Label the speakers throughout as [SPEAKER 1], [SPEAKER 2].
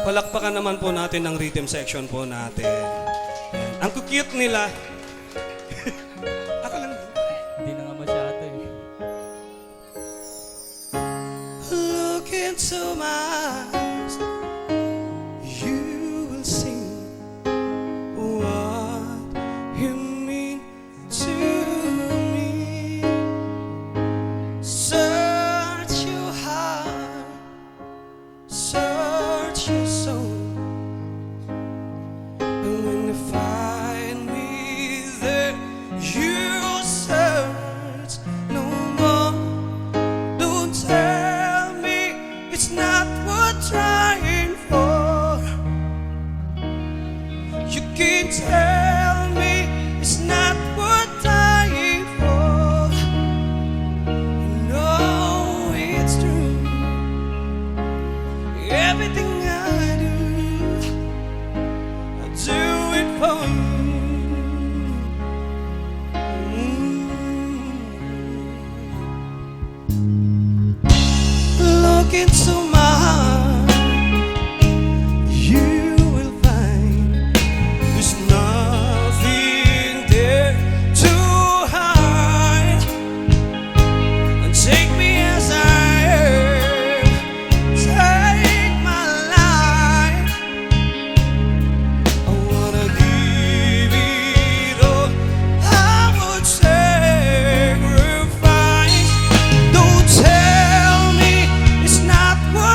[SPEAKER 1] Palakpakan naman po natin ang rhythm section po natin. Ayan. Ang cute nila. Ako lang.
[SPEAKER 2] Hindi na nga masyado eh.
[SPEAKER 1] Look into my eyes, you will see what you mean to me. Search your heart, search your soul, and when you find me there, you'll search no more. Don't tell me it's not worth trying for. You can't tell me it's not worth dying for. You know it's true. Everything I do it for you. Look into my heart, you will find there's nothing there to hide. And take me as I am, take my life. I wanna give it all, I would sacrifice. Don't tell me it's not worth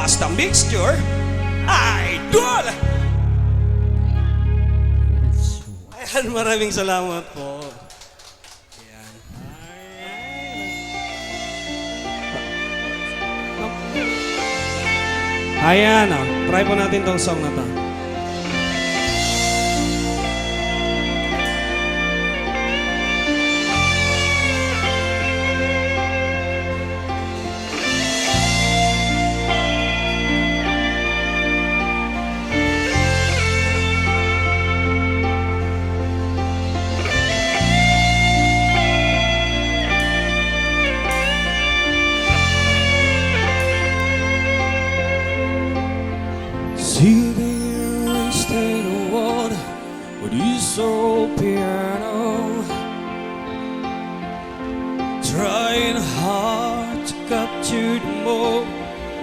[SPEAKER 1] Basta Mixture Idol! Ayan, maraming salamat po. Ayan. Ayan, try po natin tong song na to. Sitting here wasting award with his old piano, trying hard to capture the mood.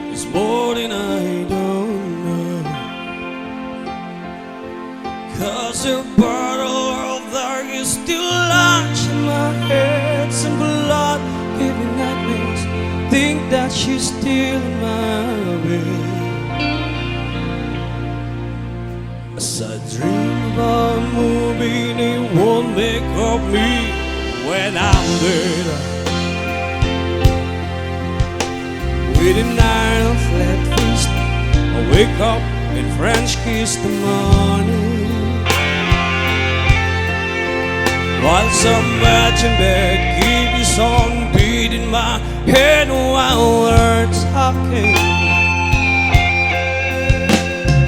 [SPEAKER 1] It's more than I don't know. 'Cause the bottle of dark is still large in my head. Some blood giving nightmares. Think that she's still in my bed. As I dream about moving, it won't make of me when I'm dead. With a knife flat fist, I wake up and French kiss the morning. While some virgin bed keep his song beat in my head while words talking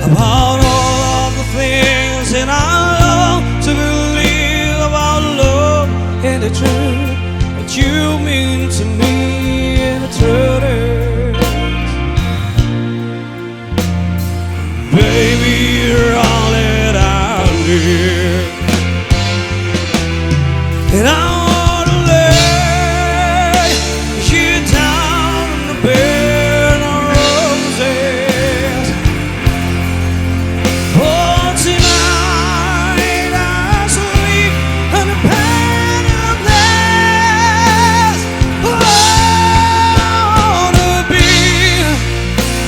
[SPEAKER 1] about all of the things that I love to believe about love and the truth that you mean to me and the truth is, baby, you're all that I need, and I wanna lay you down in the bed of roses. For tonight I sleep on the bed of this. I wanna be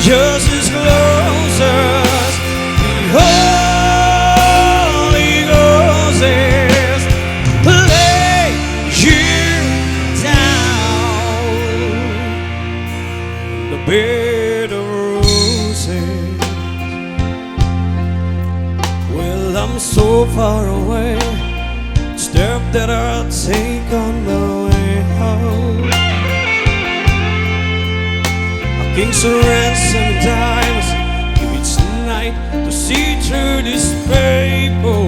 [SPEAKER 1] just as close as the Holy Ghost is. Lay you down on the bed of roses. Well, I'm so far away. Step that I'll take on my way home. A king's ransom and diamonds. Give it tonight to see through this paper.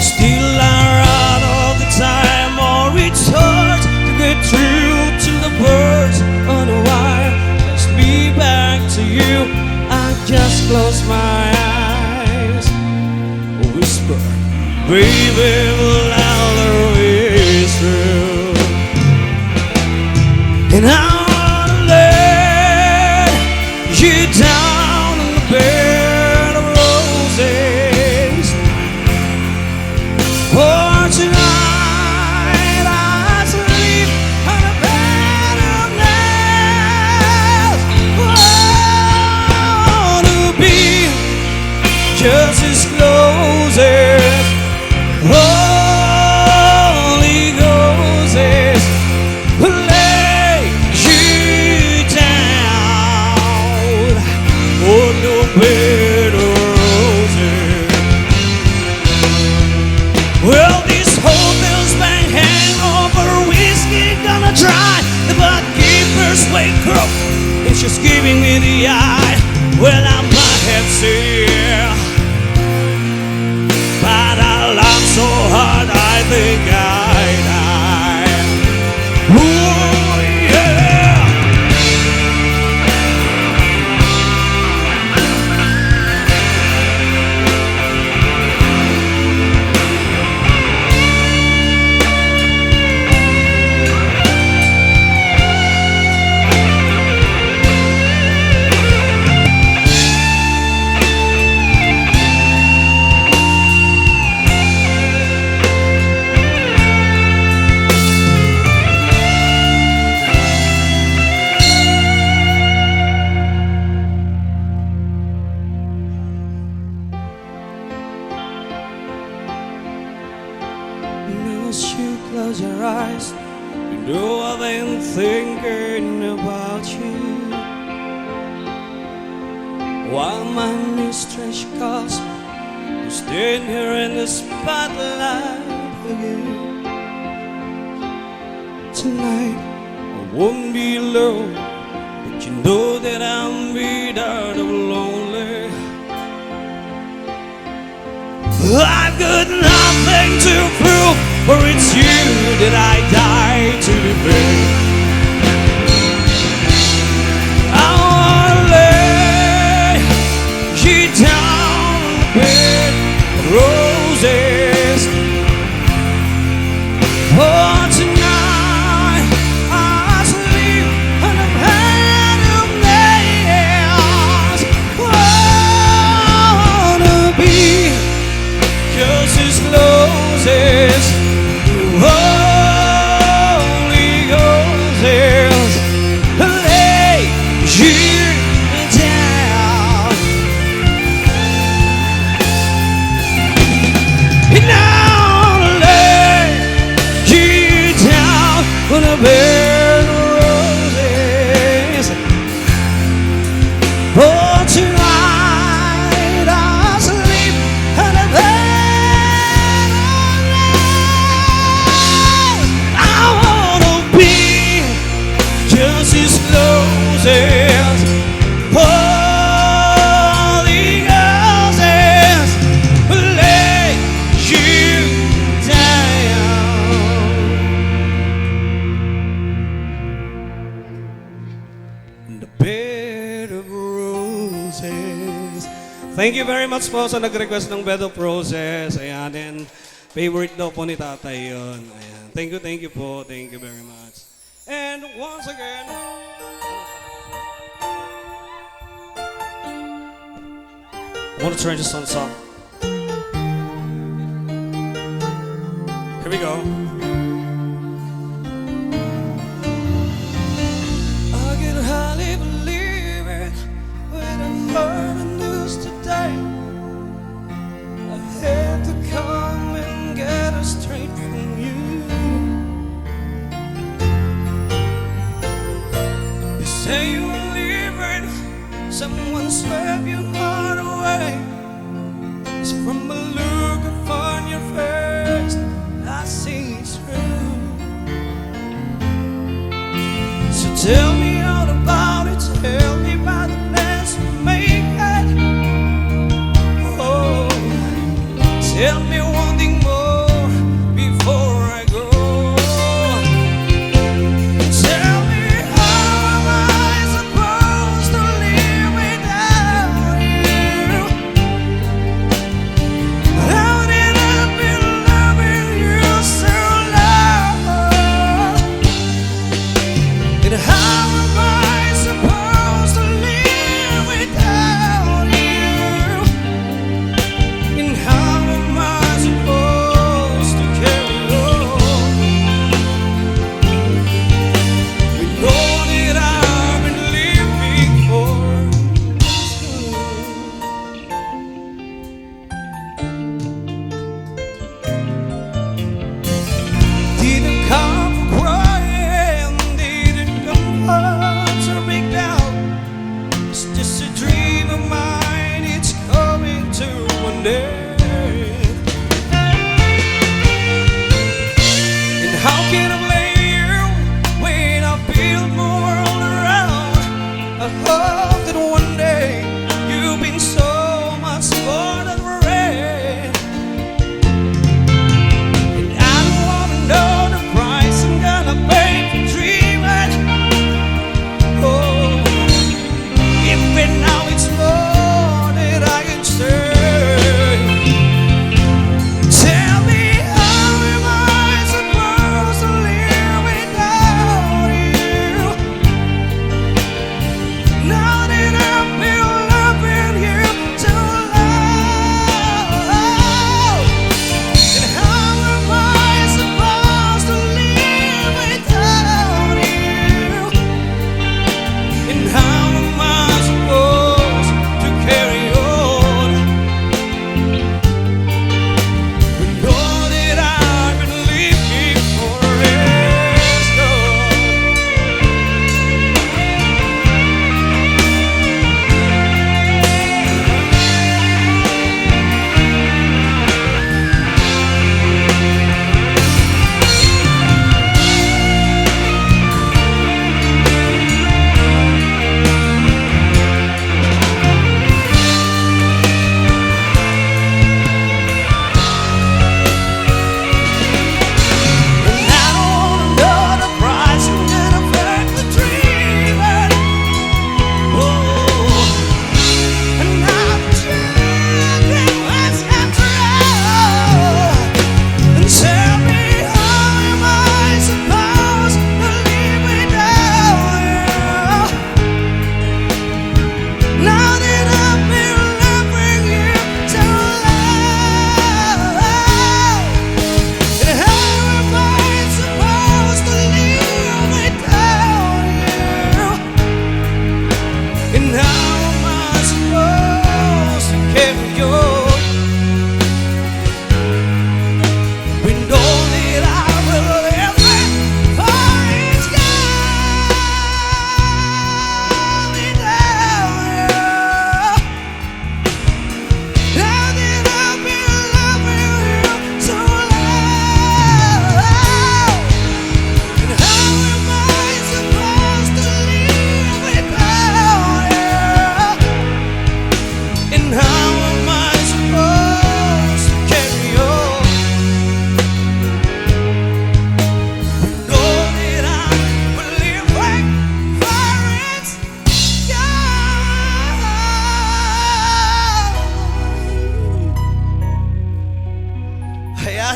[SPEAKER 1] Still I run all the time, or it's hard to get through to the birds on the wire. Just me back to you. I just close my eyes. Whisper, baby, louder is true. And I wanna lay you down on the bed of roses. For tonight I sleep on the bed of nails. I wanna be just as close as Holy Ghost is. Lay you down on the bed of roses. Well, this hotel's been hangover, whiskey gonna dry. The barkeeper's wake up and she's giving me the eye. Well, I might have said yeah, but I laughed so hard I think I died. Ooh, yeah. thinking about you. While my mistress calls me to stand here in the spotlight again. Tonight I won't be alone, but you know that I'm bitter of lonely. I've got nothing to prove, for it's you that I die to defend. I wanna lay you down on the bed of roses. For tonight I sleep on a bed of nails. Wanna be just as close as the Holy Ghost is. Lay you down. And I'll lay you down on a bed of roses. For tonight I'll sleep on a bed of nails. I wanna be just as close as Holy Ghost is. Lay you down. In the bed of roses. Thank you very much po sa nag-request ng Bed of Roses. Ayan, and favorite daw po ni tatay yun. Ayan. Thank you po. Thank you very much. And once again, I want to try this on song. Here we go. I can hardly believe it when I heard the news today. I had to come and get it straight from you. They say you were leaving, someone swept your heart away. It's from the look upon your face I see it's true. So tell me all about it. Tell me about the plans you make it. Oh, tell me one thing more before I go. Tell me, how am I supposed to live without you? How did I been loving you so long? And how am I supposed to live without you? And how am I supposed to carry on? We know that I've been living for didn't come for crying, didn't come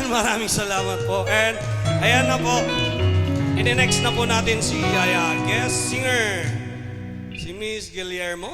[SPEAKER 1] Ayan, maraming salamat po. And ayan na po. Next na po natin si guest singer, si Miss Guillermo.